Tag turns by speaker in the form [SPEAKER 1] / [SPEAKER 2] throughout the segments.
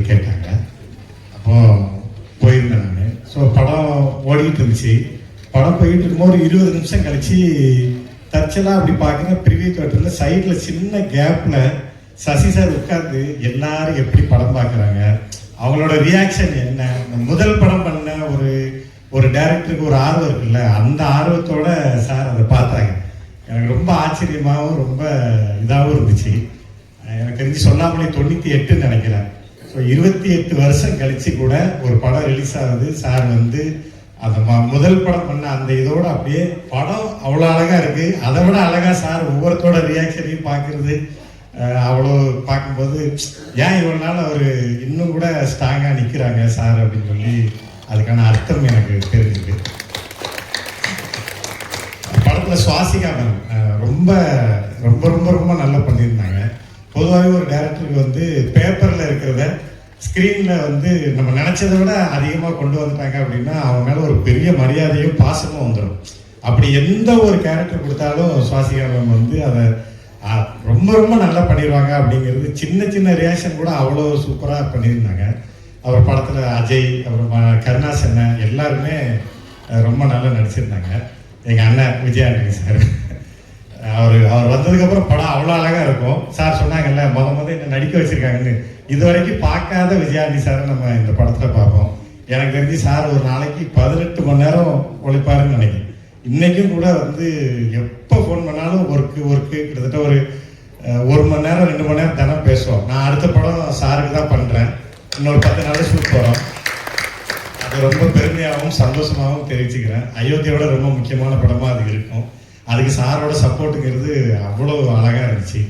[SPEAKER 1] சொல்லி கேட்டாங்க. அப்போ போயிருந்தேன் நான். ஸோ படம் ஓடிட்டு இருந்துச்சு. படம் போயிட்டு இருக்கும்போது ஒரு 20 நிமிஷம் கழிச்சு தற்செல்லாம் அப்படி பார்க்குறேன், ப்ரிவியூ தேட்டரில் சைடில் சின்ன கேப்பில் சசி சார் உட்காந்து எல்லாரும் எப்படி படம் பார்க்குறாங்க, அவங்களோட ரியாக்ஷன் என்ன, முதல் படம் பண்ண ஒரு டைரக்டருக்கு ஒரு ஆர்வம் இருக்குல்ல, அந்த ஆர்வத்தோட சார் அதை பார்த்தாங்க. எனக்கு ரொம்ப ஆச்சரியமாகவும் ரொம்ப இதாகவும் இருந்துச்சு. எனக்கு தெரிஞ்சு சொல்லாமலே 98 நினைக்கிறேன். ஸோ 28 வருஷம் கழிச்சு கூட ஒரு படம் ரிலீஸ் ஆகுது. சார் வந்து அந்த முதல் படம் பண்ண அந்த இதோட அப்படியே படம் அவ்வளோ அழகா இருக்கு. அதை விட அழகா சார் ஒவ்வொருத்தோட ரியாக்ஷனையும் பார்க்கறது, அவ்வளோ பார்க்கும்போது ஏன் இவ்வளோ நாள் அவர் இன்னும் கூட ஸ்ட்ராங்காக நிற்கிறாங்க சார் அப்படின்னு சொல்லி அதுக்கான அர்த்தம் எனக்கு தெரிஞ்சுது. படத்தில் சுவாசிகா மேம் ரொம்ப ரொம்ப ரொம்ப ரொம்ப நல்லா பண்ணியிருந்தாங்க. பொதுவாகவே ஒரு டைரக்டருக்கு வந்து பேப்பரில் இருக்கிறத ஸ்க்ரீனில் வந்து நம்ம நினச்சதை விட அதிகமாக கொண்டு வந்துட்டாங்க அப்படின்னா அவங்க மேலே ஒரு பெரிய மரியாதையும் பாசமும் வந்துடும். அப்படி எந்த ஒரு கேரக்டர் கொடுத்தாலும் சுவாசிகா மேம் வந்து அதை ரொம்ப ரொம்ப நல்லா பண்ணிடுவாங்க அப்படிங்கிறது சின்ன சின்ன ரியாக்ஷன் கூட அவ்வளோ சூப்பராக பண்ணியிருந்தாங்க. அவர் படத்தில் அஜய், அப்புறம் கருணாஸ் அண்ணன் எல்லாருமே ரொம்ப நல்லா நடிச்சிருந்தாங்க. எங்கள் அண்ணன் விஜய் ஆண்டனி சார், அவர் வந்ததுக்கப்புறம் படம் அவ்வளோ அழகாக இருக்கும். சார் சொன்னாங்கல்ல முத என்ன நடிக்க வச்சுருக்காங்கன்னு, இது வரைக்கும் பார்க்காத விஜய் ஆண்டனி சாரை நம்ம இந்த படத்தில் பார்ப்போம். எனக்கு தெரிஞ்சு சார் ஒரு நாளைக்கு 18 மணி நேரம் உழைப்பாருன்னு நினைக்கிறேன். இன்றைக்கும் கூட வந்து எப்போ ஃபோன் பண்ணாலும் ஒர்க்கு கிட்டத்தட்ட ஒரு 1 மணி நேரம் 2 மணி நேரம் தினம் பேசுவோம். நான் அடுத்த படம் சாருக்கு தான் பண்ணுறேன், இன்னொரு 10 நாள் ஷூட் போகிறோம். அது ரொம்ப பெருமையாகவும் சந்தோஷமாகவும் தெரிவிச்சுக்கிறேன். அயோத்தியோட ரொம்ப முக்கியமான படமாக அது இருக்கும். அதுக்கு சாரோட சப்போர்ட்டுங்கிறது அவ்வளோ அழகாக இருந்துச்சு.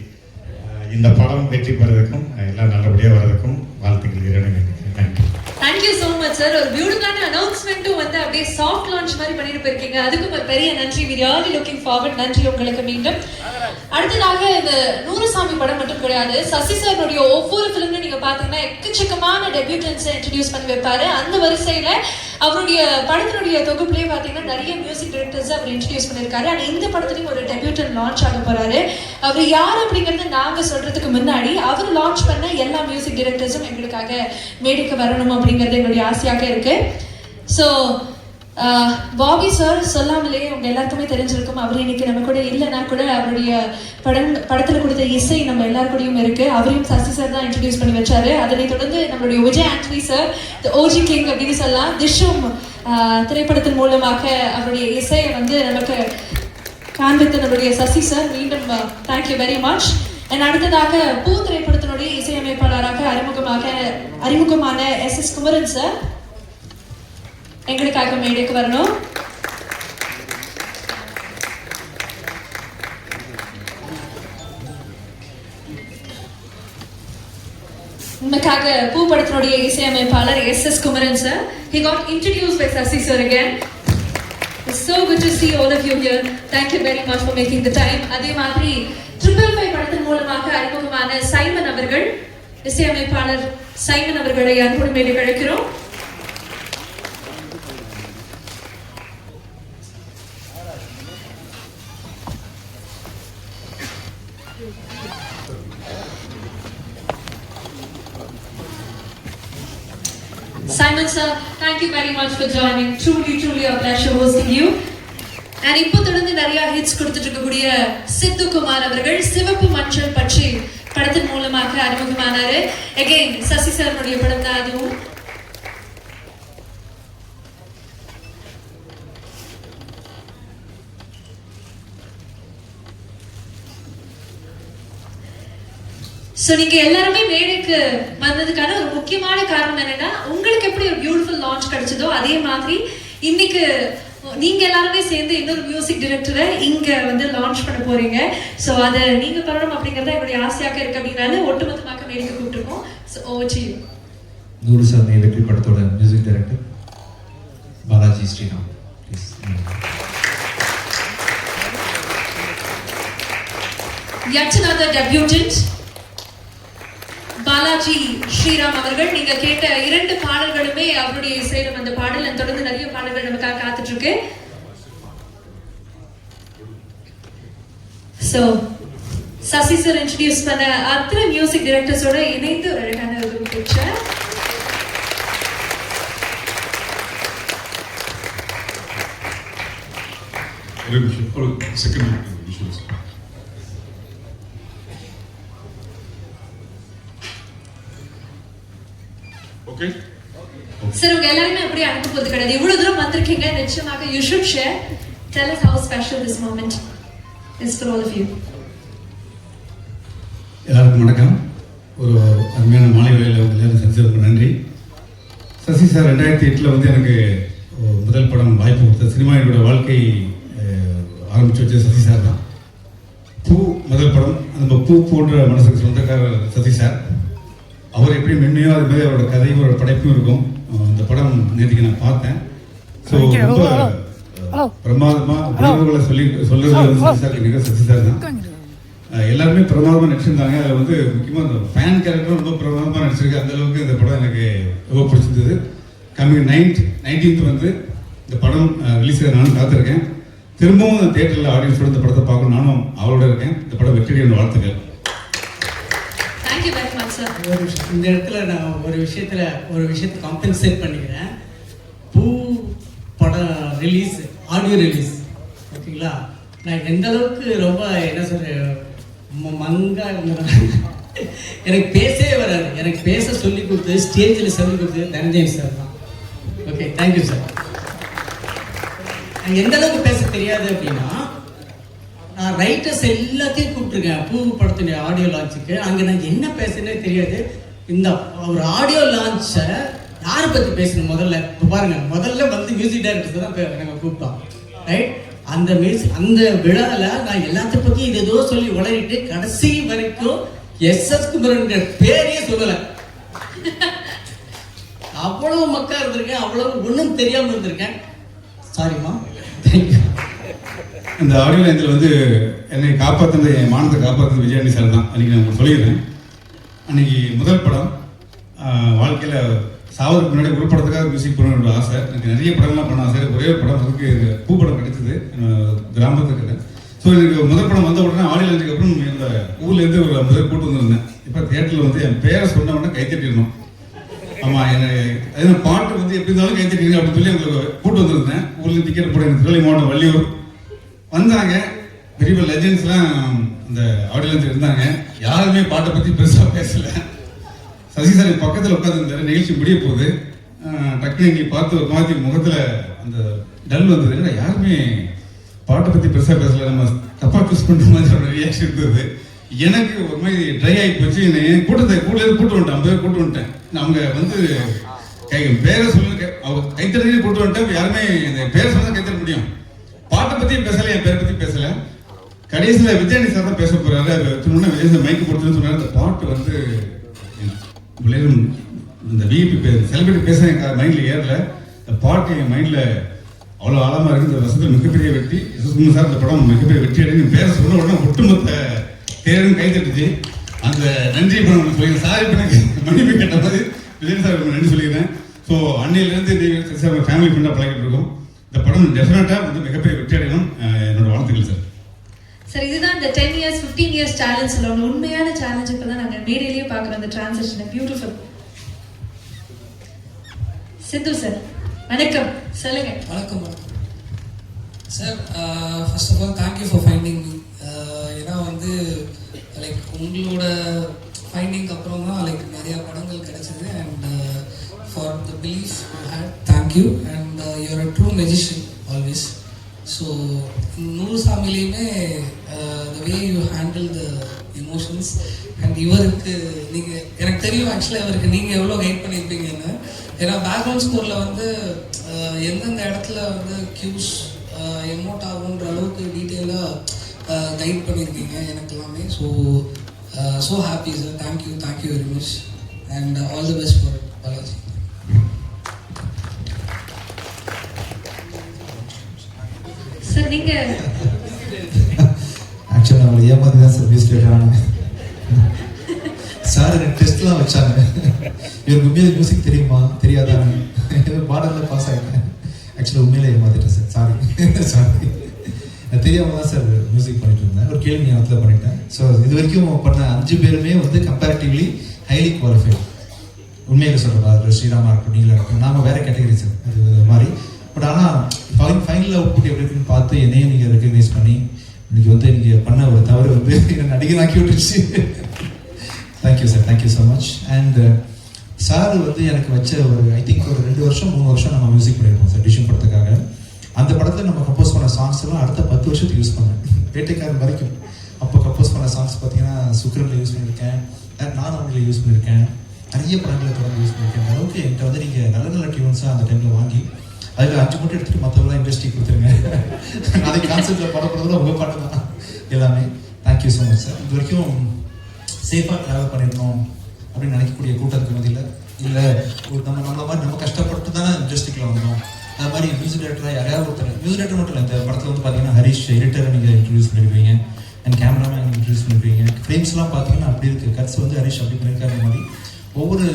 [SPEAKER 1] இந்த படம் வெற்றி பெறதுக்கும் எல்லாம் நல்லபடியாக வர்றதுக்கும் வாழ்த்துக்கள் இறைவனுக்கு. நன்றி.
[SPEAKER 2] Thank you so much sir. ஒரு பியூட்டிஃபுல்லான அனௌன்ஸ்மெண்ட்டும் வந்து அப்படியே சாஃப்ட் லான்ச் மாதிரி பண்ணிட்டு போயிருக்கீங்க. அதுக்கும் ஒரு பெரிய நன்றி. we really looking forward. நன்றி உங்களுக்கு மீண்டும். அடுத்ததாக இந்த நூறுசாமி படம் மட்டும் கிடையாது, சசி சாருடைய ஒவ்வொரு ஃபிலிம்ல நீங்க பாத்தீங்கன்னா எக்கச்சக்கமான டெபியூட்டன்ஸை இன்ட்ரடியூஸ் பண்ணி வைப்பாரு. அந்த வரிசையில அவருடைய படத்தினுடைய தொகுப்புலேயே பாத்தீங்கன்னா நிறைய மியூசிக் டைரக்டர்ஸ் அவர் இன்ட்ரடியூஸ் பண்ணியிருக்காரு. அண்ட் இந்த படத்துலையும் ஒரு டெபியூட்டன் லான்ச் ஆக போறாரு. அவர் யார் அப்படிங்கறது நாங்க சொல்றதுக்கு முன்னாடி அவர் லான்ச் பண்ண எல்லா மியூசிக் டைரக்டர்ஸும் எங்களுக்காக மேடைக்கு வரணும் அப்படிங்கிறது எங்களுடைய ஆசையாக இருக்கு. ஸோ பாபி சார் சொல்லாமலே உங்க எல்லாருக்குமே தெரிஞ்சிருக்கும். அவர் இன்னைக்கு நம்ம கூட இல்லைன்னா கூட அவருடைய படத்துல கொடுத்த இசை நம்ம எல்லாருக்கூடயும் இருக்கு. அவரையும் சசி சார் தான் இன்ட்ரடியூஸ் பண்ணி வச்சாரு. அதனை தொடர்ந்து நம்மளுடைய Vijay Antony sir OG king அப்படின்னு சொல்லலாம், திஷும் திரைப்படத்தின் மூலமாக அவருடைய இசையை வந்து நமக்கு காண்பித்த நம்மளுடைய சசி சார், மீண்டும் தேங்க்யூ வெரி மச். அண்ட் அடுத்ததாக பூ திரைப்படத்தினுடைய இசையமைப்பாளராக அறிமுகமான SS குமரன் சார் எங்களுக்காக மேடைக்கு வரணும். நமக்காக பூ படத்தினுடைய இசையமைப்பாளர் SS Kumaran sir. He got introduced by Sasi sir again. It's so good to see all of you here. Thank you very much for making the time. அதே மாதிரி 555 படத்தின் மூலமாக அறிமுகமான சைமன் அவர்கள், இசையமைப்பாளர் சைமன் அவர்களை அன்போடு மேடைக்கு அழைக்கிறோம். Simon sir, thank you very much for joining. Truly a pleasure hosting you. And இப்போ தொடர்ந்து நிறைய ஹிட்ஸ் கொடுத்துட்டு இருக்கக்கூடிய சித்து குமார் அவர்கள் சிவப்பு மஞ்சள் பற்றி படத்தின் மூலமாக அறிமுகமானாரு. அகைன் சசி சாருடைய படம் தான் அதுவும். ஸோ நீங்க எல்லாருமே மேடைக்கு வந்ததுக்கான ஒரு முக்கியமான காரணம் என்னன்னா, உங்களுக்கு எப்படி ஒரு பியூட்டிஃபுல் லான்ச் கிடைச்சதோ அதே மாதிரி இன்னைக்கு நீங்க எல்லாருமே சேர்ந்து இன்னொரு மியூசிக் டைரக்டரை இங்க வந்து லான்ச் பண்ண போறீங்க. ஸோ அதை நீங்க பண்ணணும் அப்படிங்கறத என்னுடைய ஆசையாக இருக்கு. அப்படின்னால ஒட்டுமொத்தமாக மேடைக்கு கூப்பிட்டுருக்கோம். So over to you.
[SPEAKER 3] நூறுசாமி வெற்றி படத்தோட music director Balaji Sriram.
[SPEAKER 2] Yet another debutant Balaji Sriram அவர்கள். நீங்க கேட்ட 2 பாடல்களுமே அவருடைய இசையிலும் அந்த பாடல் தொடர்ந்து நிறைய பாடல்கள் நமக்காக காத்துட்டு இருக்கு. சோ சசி சார் இன்ட்ரோடியூஸ் பண்ண அத்தனை மியூசிக் டைரக்டர்ஸோட இணைந்து ஒரு அழகான ஒரு பிக்சர்.
[SPEAKER 4] ஒரே நிமிஷம் ஒரு செகண்ட் விஷயம் ஓகே
[SPEAKER 2] சார் உங்க எல்லாருமே அப்படியே அனுப்ப போறது கிடையாது. இவ்வளவு தூரம் வந்திருக்கீங்க, நிச்சயமாக you should share. Tell us how special this moment is for all of you.
[SPEAKER 5] எல்லாருக்கும் வணக்கம். ஒரு அருமையான மாலை வேளையில் எல்லாரும் சந்திச்சதுக்கு நன்றி. சசி சார் 2008 வந்து எனக்கு முதல் படம் வாய்ப்பு கொடுத்த சினிமா என்னோட வாழ்க்கை ஆரம்பிச்சு வச்ச சசி சார் தான். பூ முதல் படம், அந்த பூ போன்ற மனசுக்கு சொந்தக்காரர் சசி சார். அவர் எப்படி மென்மையோ அது மாதிரி அவரோட கதையும் அவரோட படைப்பும் இருக்கும். இந்த படம் நேற்றுக்கு நான் பார்த்தேன். ஸோ ரொம்ப பிரமாதமாக உணர்வுகளை சொல்லுறது வந்து சசி சாருக்கு நிகழ் சசி சார் தான். எல்லாருமே பிரமாதமாக நடிச்சிருந்தாங்க. அதில் வந்து முக்கியமாக அந்த ஃபேன் கேரக்டரும் ரொம்ப பிரமாதமாக நடிச்சிருக்கு. அந்த அளவுக்கு இந்த படம் எனக்கு ரொம்ப பிடிச்சிருந்தது. கம்மிங் 19th வந்து இந்த படம் ரிலீஸ் ஆக நானும் காத்திருக்கேன். திரும்பவும் தியேட்டரில் ஆடியன்ஸோட இந்த படத்தை பார்க்கணும் நானும் அவளோட இருக்கேன். இந்த படம் வெற்றியடைய வாழ்த்துக்கள்.
[SPEAKER 6] இந்த இடத்துல நான் ஒரு விஷயத்தை காம்பன்சேட் பண்ணிக்கிறேன். பூ படம் ரிலீஸ், ஆடியோ ரிலீஸ், ஓகேங்களா? நான் எந்த அளவுக்கு ரொம்ப என்ன சொல்ற மங்கா எனக்கு பேசவே வராது. எனக்கு பேச சொல்லி கொடுத்தது, ஸ்டேஜில் சொல்லி கொடுத்தது தனஞ்சயன் சார் தான். Okay, thank you sir. எந்த அளவுக்கு பேச தெரியாது அப்படின்னா, நான் ரைட்டர்ஸ் எல்லாத்தையும் கூப்பிட்டுருக்கேன் பூ படத்துடைய ஆடியோ லான்ச்சுக்கு. அங்கே நான் என்ன பேசுனே தெரியாது. இந்த ஒரு ஆடியோ லான்ச்சை யாரை பற்றி பேசணும் முதல்ல இப்போ பாருங்க. முதல்ல வந்து மியூசிக் டைரக்டர்ஸ் தான் நாங்கள் கூப்பிட்டோம், ரைட்? அந்த விழாவில் நான் எல்லாத்தையும் பற்றி இது ஏதோ சொல்லி உளறிட்டு கடைசி வரைக்கும் எஸ்.எஸ். குமரன் பேரையே சொல்லலை. அவ்வளவு மக்கா இருந்திருக்கேன், அவ்வளவு ஒன்றும் தெரியாமல் இருந்திருக்கேன். சாரிம்மா, தேங்க்யூ.
[SPEAKER 5] இந்த ஆடியோ லைன்ஸில் வந்து என்னை காப்பாற்றுனது, என் மானத்தை காப்பாற்றுனது விஜயாண்டி சார் தான். அன்றைக்கி நான் உங்களுக்கு சொல்லிடுறேன். அன்றைக்கி முதல் படம் வாழ்க்கையில் சாவதுக்கு முன்னாடி ஒரு படத்துக்காக மியூசிக் பண்ணணுன்ற ஆசை. எனக்கு நிறைய படம்லாம் பண்ண ஆசை. ஒரே ஒரு படம் அதுக்கு பூ படம் கிடைச்சது கிராமத்துக்கு. ஸோ எனக்கு முதல் படம் வந்த உடனே ஆடியோ லைன்ஸுக்கு அப்புறம் இந்த ஊர்லேருந்து ஒரு முதல் கூட்டு வந்துருந்தேன். இப்போ தியேட்டரில் வந்து என் பேரை சொன்ன உடனே கைத்தட்டிடணும். ஆமாம், எனக்கு பாட்டு வந்து எப்படி இருந்தாலும் கைத்தட்டிங்க அப்படின்னு சொல்லி உங்களுக்கு கூட்டு வந்திருந்தேன். ஊரில் டிக்கெட் போட எனக்கு திருவள்ளி மாவட்டம் வள்ளியூர் வந்தாங்க. பெரிய பெரிய லெஜெண்ட்ஸ்லாம் அந்த ஆடியன்ஸ் இருந்தாங்க. யாருமே பாட்டை பற்றி பெருசாக பேசலை. சசி சார் பக்கத்தில் உட்காந்துருந்தாரு. நிகழ்ச்சி முடிய போகுது. டக்குனு எங்களை பார்த்து ஒரு மாதிரி முகத்தில் அந்த டல் வந்தது. ஏன்னா யாருமே பாட்டை பற்றி பெருசாக பேசலை. நம்ம தப்பாக சூஸ் பண்ணுற மாதிரி ஒரு ரியாக்ஷன் இருந்தது. எனக்கு ஒரு மாதிரி ட்ரை ஆகி போச்சு. என் கூட்டத்தை கூட்டு வந்துட்டேன். 50 பேர் கூட்டு வந்துட்டேன். அவங்க வந்து பேரை சொல்லுங்க, அவங்க கைத்தறி கூட்டு வந்துட்டேன். யாருமே இந்த பேரை சொன்னா கைத்தற முடியும். பாட்டை பற்றியும் பேசலை, என் பேரை பற்றி பேசலை. கடைசியில் விஜயாண்டி சார் தான் பேச போறாரு. அது சொன்னோன்னா விஜய் சார் மைக்கு கொடுத்துன்னு சொன்னார். அந்த பாட்டு வந்து இந்த விஐபி செலிபிரிட்டி பேச என் மைண்டில் ஏறல. இந்த பாட்டு என் மைண்டில் அவ்வளோ ஆழமாக இருக்குது. இந்த வருஷத்தில் மிகப்பெரிய வெற்றி. எஸ்.எஸ். சார் இந்த படம் மிகப்பெரிய வெற்றி அடைந்து பேரை சொன்ன உடனே ஒட்டுமொத்த தேர்தலும் கைத்தட்டுச்சு. அந்த நன்றி படம் சொல்லிடுறேன். சார் இப்போ எனக்கு மன்னிப்பு கேட்ட மாதிரி விஜய் சார் நன்றி சொல்லிடுறேன். ஸோ அன்னையிலேருந்து நீங்கள் ஃபேமிலி ஃப்ரெண்டாக பழகிட்டு இருக்கோம். இந்த படம் டெஃபினட்டாக வந்து மிகப்பெரிய வெற்றி அடையணும். என்னோட வாழ்த்துக்கள் சார்.
[SPEAKER 2] சார், இதுதான் இந்த 10 years 15 years சேலஞ்ச் சொல்லுவாங்க. உண்மையான சேலஞ்ச் இப்போ தான் நாங்கள் மேடையிலேயே பார்க்குறோம். அந்த டிரான்சிஷன் பியூட்டிஃபுல். சித்து சார் வணக்கம், சொல்லுங்க.
[SPEAKER 7] வணக்கம் sir. First of all thank you for finding me. ஏன்னா வந்து லைக் உங்களோட ஃபைண்டிங்க்கு அப்புறம் தான் லைக் நிறையா படங்கள் கிடைச்சிது. And for the belief you had, thank you. And you are a true magician always. So 100 சாமிலையுமே the way you handle the emotions. And இவருக்கு நீங்கள், எனக்கு தெரியும் ஆக்சுவலாக இவருக்கு நீங்கள் எவ்வளோ கைட் பண்ணியிருப்பீங்கன்னு. ஏன்னா பேக்ரவுண்ட் ஸ்கோரில் வந்து எந்தெந்த இடத்துல வந்து கியூஸ் எமோட் ஆகுன்ற அளவுக்கு டீட்டெயிலாக கைட் பண்ணியிருக்கீங்க எனக்கு எல்லாமே. So happy sir. Thank you very much. And all the best for Balaji.
[SPEAKER 2] Sir நீங்க
[SPEAKER 3] ஆக்சுவலாக அவங்களை ஏமாத்தி தான் சார் மியூசிக் ஆனேன். சார் எனக்கு டெஸ்ட்லாம் வச்சாங்க. இவருக்கு உண்மையிலே மியூசிக் தெரியுமா தெரியாதான்னு பாடலில் பாஸ் ஆகிட்டேன். ஆக்சுவலாக உண்மையிலே ஏமாத்திட்டேன் சார். சாரி நான் தெரியாமல் தான் சார் மியூசிக் பண்ணிட்டு இருந்தேன். ஒரு கேள்வி ஞாபகத்தில் பண்ணிட்டேன். ஸோ இது வரைக்கும் பண்ண 5 பேருமே வந்து கம்பேரிட்டிவ்லி ஹைலி குவாலிஃபைடு. உண்மையில சொல்கிறேன். அது ஸ்ரீராமா இருக்கட்டும், நீங்களா இருக்கட்டும், நாம் வேறு கேட்டகரி சார். அது மாதிரி பட் ஆனால் ஃபைனல் அவுட்புட் எப்படி இருக்குன்னு பார்த்து என்னையும் நீங்கள் ரெக்கக்னைஸ் பண்ணி இன்னைக்கு வந்து நீங்கள் பண்ண ஒரு தவறு வந்து என்னை நடிகனாக்கி விட்டுருச்சு. Thank you sir, thank you so much. And sir வந்து எனக்கு வச்ச ஒரு ஐ திங்க் ஒரு 2 வருஷம் 3 வருஷம் நம்ம மியூசிக் பண்ணியிருப்போம் சார் டிஷன் படத்துக்காக. அந்த படத்தில் நம்ம கம்போஸ் பண்ண சாங்ஸ் எல்லாம் அடுத்த 10 வருஷத்துக்கு யூஸ் பண்ணேன், வேட்டைக்காரன் வரைக்கும். அப்போ கம்போஸ் பண்ண சாங்ஸ் பார்த்தீங்கன்னா சுக்ரனில் யூஸ் பண்ணியிருக்கேன், நான் அவங்களில் யூஸ் பண்ணியிருக்கேன், நிறைய படங்களை தொடர்ந்து யூஸ் பண்ணியிருக்கேன். அளவுக்கு என்கிட்ட வந்து நீங்கள் நல்ல நல்ல டியூன்ஸாக அந்த டைமில் வாங்கி அதில் 5 மட்டும் எடுத்துகிட்டு மற்றவங்களாம் இண்டஸ்ட்ரி கொடுத்துருங்க. நாளைக்கு கான்செப்டில் படப்படுறதுல உங்கள் பாட்டு தான் எல்லாமே. Thank you so much sir. இது வரைக்கும் சேஃபாக ட்ராவல் பண்ணிடணும் அப்படின்னு நினைக்கக்கூடிய கூட்டத்துக்கு மத்தியில் இல்லை ஒரு நம்ம மாதிரி நம்ம கஷ்டப்பட்டு தானே இண்டஸ்ட்ரிக்கில் வந்தோம். அது மாதிரி மியூசிக் டைரக்டராக யாராவது ஒருத்தர், மியூசிக் டைரக்டர் மட்டும் இல்லை, இந்த படத்தில் வந்து பார்த்தீங்கன்னா ஹரிஷ் எடிட்டரை நீங்கள் இன்ட்ரடியூஸ் பண்ணிருக்கீங்க அண்ட் கேமராமேன் இன்ட்ரடியூஸ் பண்ணிருக்கீங்க. ஃப்ரேம்ஸ்லாம் பார்த்தீங்கன்னா அப்படி இருக்குது, கட்ஸ் வந்து ஹரிஷ் அப்படி பண்ணியிருக்காரு. மாதிரி ஒவ்வொரு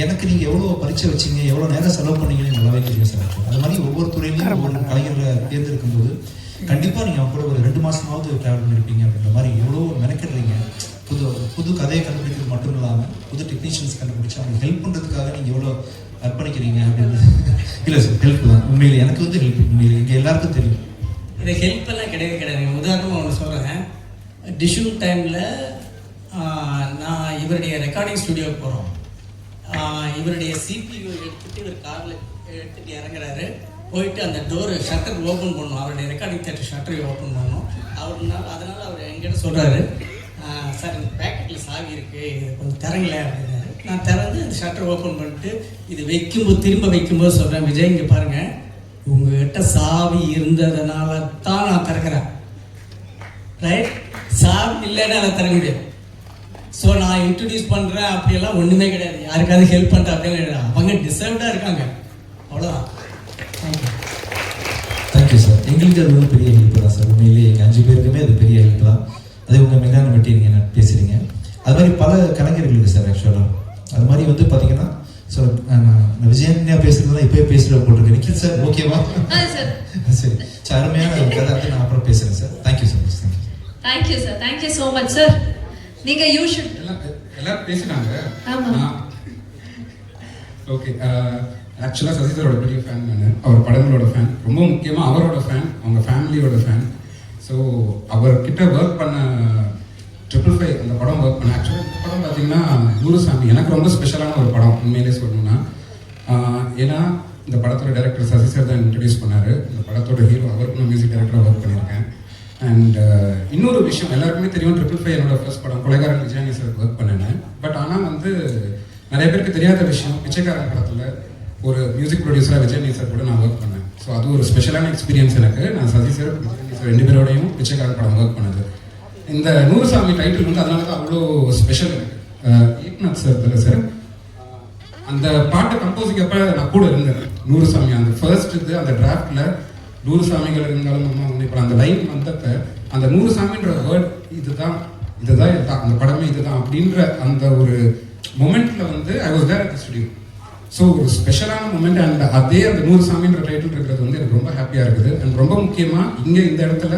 [SPEAKER 3] எனக்கு நீங்கள் எவ்வளோ பரீட்சை வச்சிங்க, எவ்வளோ நேரம் செலவு பண்ணீங்கன்னு நல்லாவே தெரியும் சார். அது மாதிரி ஒவ்வொரு துறையிலையும் ஒவ்வொரு கலைஞர்களை தேர்ந்தெடுக்கும் போது கண்டிப்பாக நீங்கள் கூட ஒரு 2 மாதமாவது ட்ராவல் பண்ணியிருப்பீங்க. அப்படின்ற மாதிரி எவ்வளோ மெனக்கிடுறீங்க. புது கதையை கண்டுபிடிக்கிறது மட்டும் இல்லாமல் புது டெக்னீஷியன்ஸ் கண்டுபிடிச்சு அவங்க ஹெல்ப் பண்ணுறதுக்காக நீங்கள் எவ்வளோ அர்ப்பணிக்கிறீங்க அப்படின்றது. இல்லை சார், ஹெல்ப் தான் உண்மையிலே, எனக்கு வந்து ஹெல்ப் உண்மையிலே எங்கள் எல்லாருக்கும் தெரியும்.
[SPEAKER 6] இது ஹெல்ப் எல்லாம் கிடையவே கிடையாது. உதாரணமாக ஒன்று சொல்கிறேன். டிஷ்யூ டைமில் நான் இவருடைய ரெக்கார்டிங் ஸ்டுடியோவுக்கு போகிறோம். இவருடைய சிபியூ எடுத்துகிட்டு இவர் காரில் எடுத்துகிட்டு இறங்குறாரு. போயிட்டு அந்த டோரு ஷட்டர் ஓப்பன் பண்ணணும், அவருடைய ரெக்கார்டிங் தேட்டர் ஷட்டரை ஓப்பன் பண்ணணும். அதனால் அவர் எங்கிட்ட சொல்கிறாரு, சார் இந்த பேக்கெட்டில் சாவி இருக்குது, இது கொஞ்சம் திறங்கல அப்படின்னாரு. நான் திறந்து அந்த ஷட்டர் ஓப்பன் பண்ணிட்டு இது திரும்ப வைக்கும்போது சொல்கிறேன், விஜய் இங்கே பாருங்கள், உங்ககிட்ட சாவி இருந்ததுனால தான் நான் திறக்கிறேன், ரைட்? சாவி இல்லைன்னா அதை திறக்க முடியாது. ஸோ நான் இன்ட்ரடியூஸ் பண்ணுறேன் அப்படியெல்லாம் ஒன்றுமே கிடையாது, யாருக்காவது ஹெல்ப் பண்ணுறேன் அப்படின்னு கிடையாது. அவங்க டிசர்வ்டாக இருக்காங்க, அவ்வளோதான். தேங்க்யூ.
[SPEAKER 3] Thank you sir. எங்களுக்கு அது ஒரு பெரிய ஹெல்ப் தான் சார். உண்மையிலேயே எங்கள் 5 பேருக்குமே அது பெரிய ஹெல்ப் தான். அதே உங்கள் மெகான பற்றி நீங்கள் பேசுகிறீங்க. அது மாதிரி பல கலைஞர்களுக்கு சார் ஆக்சுவலாக அது மாதிரி வந்து பார்த்தீங்கன்னா ஸோ நான் விஜயன்யா பேசுகிறது தான் இப்போயே பேசுகிற போட்டிருக்கேன். நிக்கில் சார் ஓகேவா? சரி, அருமையான கதை வந்து நான் அப்புறம் பேசுகிறேன் sir. Thank you so much.
[SPEAKER 2] Thank you sir, thank you so much sir. நீங்கள்
[SPEAKER 5] எல்லாரும் பேசினாங்க.
[SPEAKER 2] ஆமாம்.
[SPEAKER 5] ஓகே, ஆக்சுவலாக சசி சாரோட பெரிய ஃபேன் நான். அவர் படங்களோட ஃபேன், ரொம்ப முக்கியமாக அவரோட ஃபேன், அவங்க ஃபேமிலியோட ஃபேன். ஸோ அவர்கிட்ட ஒர்க் பண்ண 555 அந்த படம் ஒர்க் பண்ண. ஆக்சுவலாக இந்த படம் பார்த்தீங்கன்னா குருசாமி எனக்கு ரொம்ப ஸ்பெஷலான ஒரு படம் உண்மையிலே சொல்லணும்னா. ஏன்னா இந்த படத்தோட டைரக்டர் சசி சார் தான் இன்ட்ரடியூஸ் பண்ணார். இந்த படத்தோட ஹீரோ அவருக்கு நான் மியூசிக் டைரக்டராக ஒர்க் பண்ணியிருக்கேன். அண்ட் இன்னொரு விஷயம் எல்லாருக்குமே தெரியும், 555 என்னோட ஃபர்ஸ்ட் படம். கொலைகாரன் விஜயானி சார் ஒர்க் பண்ணினேன். பட் ஆனால் வந்து நிறைய பேருக்கு தெரியாத விஷயம், பிச்சைக்காரன் படத்தில் ஒரு மியூசிக் ப்ரொடியூசராக விஜயானி சார் கூட நான் ஒர்க் பண்ணேன். ஸோ அது ஒரு ஸ்பெஷலான எக்ஸ்பீரியன்ஸ் எனக்கு. நான் சசி சார் விஜயானி சார் 2 பேரோடையும் பிச்சைக்காரன் படம் ஒர்க் பண்ணது. இந்த 100 சாமி டைட்டில் வந்து அதனால தான் அவ்வளோ ஸ்பெஷல் எனக்கு. ஏக்நாத் சார் இல்லை சார், அந்த பாட்டை கம்போசிங் அப்போ நான் கூட இருந்தேன். 100 சாமி அந்த ஃபர்ஸ்ட் இது அந்த டிராஃப்டில் 100 சாமிகள் இருந்தாலும் அம்மா உன்னை இப்போ அந்த லைன் வந்தப்ப அந்த 100 சாமின்ற வேர்ட் இதுதான் அந்த படமே இதுதான் அப்படின்ற அந்த ஒரு மொமெண்ட்ல வந்து I was there at the studio. So ஒரு ஸ்பெஷலான மூமெண்ட். அண்ட் அதே அந்த 100 சாமின்ற டைட்டில் இருக்கிறது வந்து எனக்கு ரொம்ப ஹாப்பியாக இருக்குது. அண்ட் ரொம்ப முக்கியமாக இங்கே இந்த இடத்துல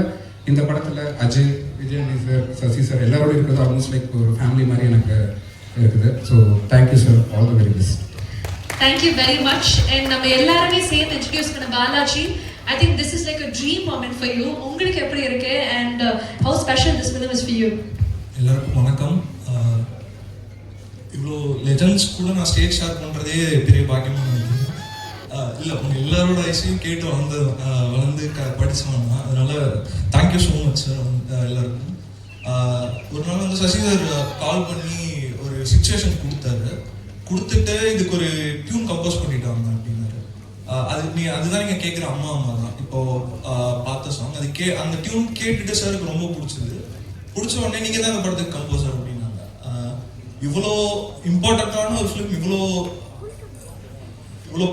[SPEAKER 5] இந்த படத்தில் அஜய், விஜயானி சார், சசி சார் எல்லாரோட இருக்கிறது ஆல்மோஸ்ட் லைக் ஒரு ஃபேமிலி மாதிரி எனக்கு இருக்குது. So thank you sir, all the very best.
[SPEAKER 2] Thank you very much. And நம்ம எல்லாருமே சேர்ந்து இன்ட்ரடியூஸ் பண்ண Balaji, I think this is like a dream moment for you. உங்களுக்கு எப்படி இருக்கு and how special this film is for you?
[SPEAKER 8] எல்லாருக்கும் வணக்கம். இவ்வளோ லெஜண்ட்ஸ் கூட நான் ஸ்டேஜ் ஷேர் பண்ணுறதே பெரிய பாக்கியமாக நினைக்கிறேன். இல்லை உங்கள் எல்லாரோட ஐஸையும் கேட்டு வளர்ந்து படித்தவங்க, அதனால தேங்க்யூ ஸோ மச் சார் எல்லாருக்கும். ஒரு நாள் வந்து சசி சார் கால் பண்ணி ஒரு சிச்சுவேஷன் கொடுத்துட்டு இதுக்கு ஒரு டியூன் கம்போஸ் பண்ணிட்டாங்க அப்படின்னாரு. அதுதான் நீங்கள் கேட்குற அம்மா தான் இப்போ பார்த்த சாங். அந்த டியூன் கேட்டுட்டு சாருக்கு ரொம்ப பிடிச்ச உடனே நீங்கள் தான் அந்த படத்துக்கு கம்போசர் அப்படின்னாங்க. இவ்வளோ இம்பார்ட்டண்ட்டான ஒரு ஃபிலிம், இவ்வளோ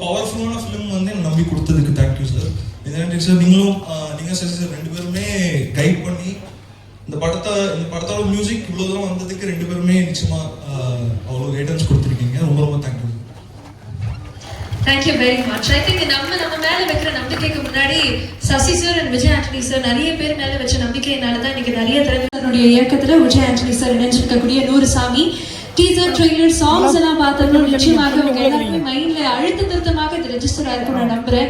[SPEAKER 8] பவர்ஃபுல்லான ஃபிலிம் வந்து எனக்கு நம்பி கொடுத்ததுக்கு தேங்க்யூ சார். இதே சார் நீங்கள் சசி சார் 2 பேருமே கைட் பண்ணி இந்த படத்தோட மியூசிக் இவ்வளோ தூரம் வந்ததுக்கு 2 பேருமே நிச்சயமாக அவ்வளோ கைடன்ஸ் கொடுத்துருக்கீங்க. ரொம்ப ரொம்ப thank you.
[SPEAKER 2] Thank you very much. I think நம்ம மேல வைக்கிற நம்பிக்கைக்கு முன்னாடி Sasi sir and Vijay Antony sir நிறைய பேர் மேல வச்ச நம்பிக்கையினால தான் இன்னைக்கு நிறைய திறமைகளுடைய இயக்கத்துல விஜய் ஆண்டனி சார் இணைஞ்சிருக்கக்கூடிய 100 சாமி டீசர் ட்ரெய்லர் சாங்ஸ் எல்லாம் பார்த்தோம். நிச்சயமாக உங்க எல்லாருமே மைண்ட்ல அழுத்த திருத்தமாக இது ரெஜிஸ்டர் ஆயிருக்கும் நான் நம்புறேன்.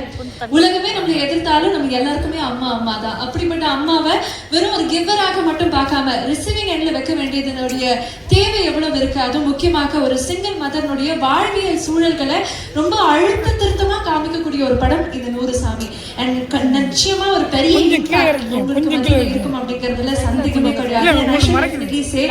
[SPEAKER 2] உலகமே நம்மளை எதிர்த்தாலும் நமக்கு எல்லாருக்குமே அம்மா அம்மா தான். அப்படிப்பட்ட அம்மாவை வெறும் ஒரு கிவராக மட்டும் பார்க்காம ரிசீவிங் எண்ட்ல வைக்க வேண்டியதனுடைய தேவை எவ்வளவு இருக்கு. அதுவும் முக்கியமாக ஒரு சிங்கிள் மதர்னுடைய வாழ்வியல் சூழல்களை ரொம்ப அழுத்த திருத்தமா காமிக்கக்கூடிய ஒரு படம் இந்த 100 சாமி. அண்ட் நிச்சயமா ஒரு பெரிய impact உங்களுக்கு மத்தியில இருக்கும் அப்படிங்கிறதுல சந்தேகமே கிடையாது. And I should definitely say,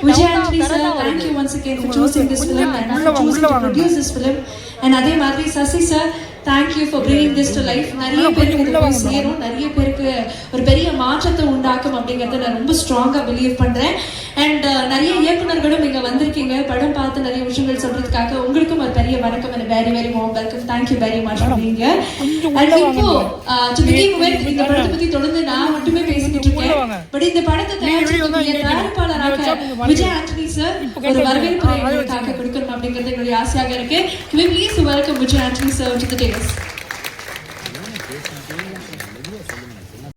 [SPEAKER 2] Vijay Antony sir, thank you once again for choosing this film and for choosing to produce this film. And அதே மாதிரி Sasi sir, thank you for bringing this to life. நிறைய பேருக்கு இது போய் சேரும், நிறைய பேருக்கு ஒரு பெரிய மாற்றத்தை உண்டாக்கும் அப்படிங்கறத நான் ரொம்ப ஸ்ட்ராங்கா பிலீவ் பண்றேன். அண்ட் நிறைய இயக்குனர்களும் இங்க வந்திருக்கீங்க, படம் பார்த்து நிறைய விஷயங்கள் சொல்றதுக்காக. உங்களுக்கும் ஒரு பெரிய வணக்கம் and very very warm welcome. Thank you very much for being here. And இப்போ to begin with, இந்த படத்தை பத்தி தொடர்ந்து நான் மட்டுமே பேசிட்டு இருக்கேன். பட் இந்த படத்தை தயாரிச்சிருக்கக்கூடிய தயாரிப்பாளராக விஜய் ஆண்டனி சார் ஒரு வரவேற்புரை எங்களுக்காக கொடுக்கணும் அப்படிங்கிறது என்னுடைய ஆசையாக இருக்கு. Can we please welcome Vijay Antony sir to the dais?